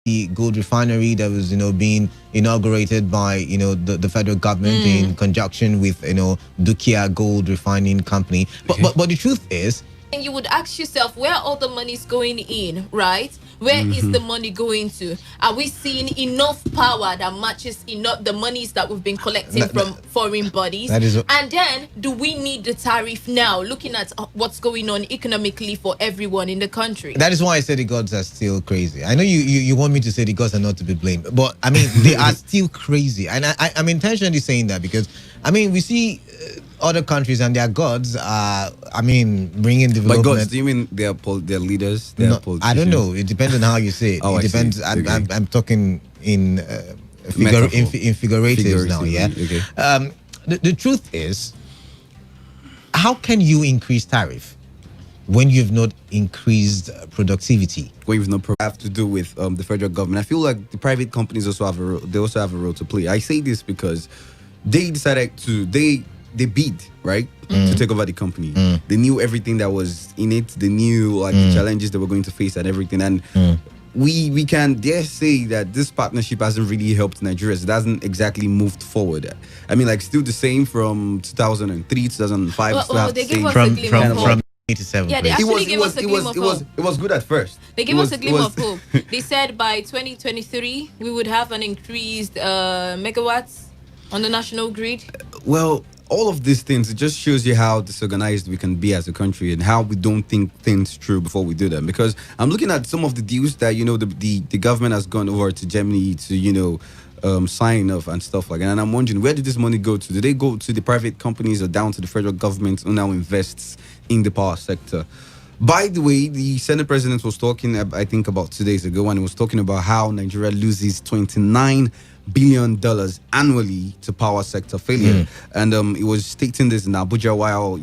the gold refinery that was, being inaugurated by, the federal government in conjunction with, Dukia Gold Refining Company. But the truth is, and you would ask yourself where all the money is going in, right? Where is the money going to? Are we seeing enough power that matches enough the monies that we've been collecting from foreign bodies? And then, do we need the tariff now, looking at what's going on economically for everyone in the country? That is why I said the gods are still crazy. I know you want me to say the gods are not to be blamed, but I mean, they are still crazy. And I'm intentionally saying that because, I mean, we see other countries and their gods are, bringing development. By gods, do you mean their leaders? Their politicians? I don't know. It depends on how you say it. Oh, it depends. I'm talking in figuratives now. Yeah. Okay. The truth is, how can you increase tariff when you've not increased productivity? When you've not have to do with the federal government. I feel like the private companies also have a role. They also have a role to play. I say this because they decided to they bid, right, to take over the company. They knew everything that was in it. They knew the challenges they were going to face and everything. And we can dare say that this partnership hasn't really helped Nigeria. It hasn't exactly moved forward. I mean, still the same from 2003, 2005. Well, they gave us a glimpse of hope. From 87. Yeah, they actually gave us a glimpse of hope. It was good at first. They gave us a glimpse of hope. They said by 2023 we would have an increased megawatts on the national grid. Well, all of these things, it just shows you how disorganized we can be as a country and how we don't think things through before we do them. Because I'm looking at some of the deals that, the government has gone over to Germany to, sign off and stuff like that. And I'm wondering, where did this money go to? Did they go to the private companies or down to the federal government who now invests in the power sector? By the way, the Senate president was talking, I think, about 2 days ago, and he was talking about how Nigeria loses $29 billion annually to power sector failure. And he was stating this in Abuja while,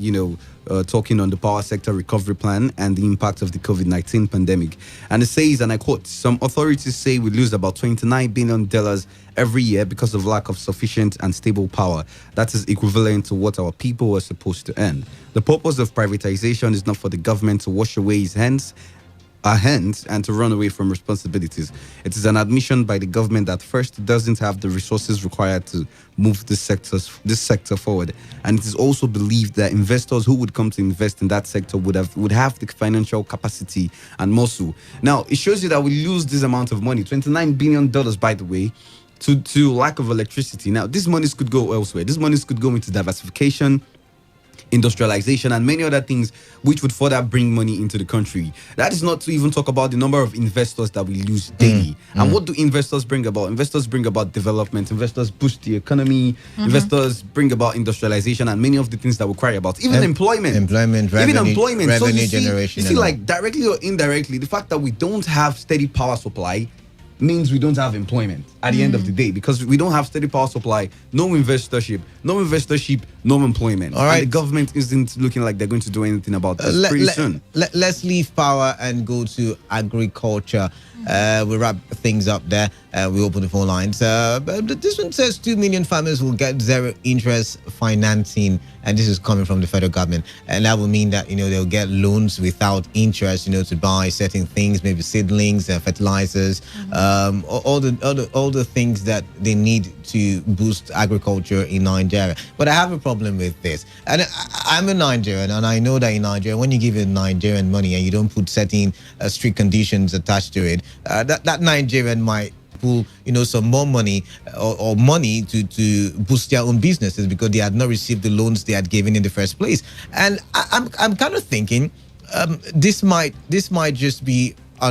talking on the power sector recovery plan and the impact of the COVID-19 pandemic. And it says, and I quote, some authorities say we lose about $29 billion every year because of lack of sufficient and stable power. That is equivalent to what our people were supposed to earn. The purpose of privatization is not for the government to wash away our hands and to run away from responsibilities. It is an admission by the government that first, it doesn't have the resources required to move this sector forward, and it is also believed that investors who would come to invest in that sector would have the financial capacity and muscle. Now, it shows you that we lose this amount of money, $29 billion, by the way, to lack of electricity. Now, these monies could go elsewhere. These monies could go into diversification, industrialization, and many other things which would further bring money into the country. That is not to even talk about the number of investors that we lose daily. And what do investors bring about? Investors bring about development. Investors boost the economy. Investors bring about industrialization and many of the things that we cry about. Even employment, revenue generation. You see, directly or indirectly, the fact that we don't have steady power supply means we don't have employment at the end of the day, because we don't have steady power supply, no investorship, no employment. All right. And the government isn't looking like they're going to do anything about this pretty soon. Let's leave power and go to agriculture. We wrap things up there. We open the phone lines. But this one says 2 million farmers will get zero interest financing, and this is coming from the federal government. And that will mean that they'll get loans without interest, to buy certain things, maybe seedlings, fertilizers, all the things that they need to boost agriculture in Nigeria. But I have a problem with this. And I'm a Nigerian, and I know that in Nigeria, when you give a Nigerian money and you don't put certain strict conditions attached to it, that Nigerian might pull some more money or money to boost their own businesses because they had not received the loans they had given in the first place. And I'm kind of thinking this might just be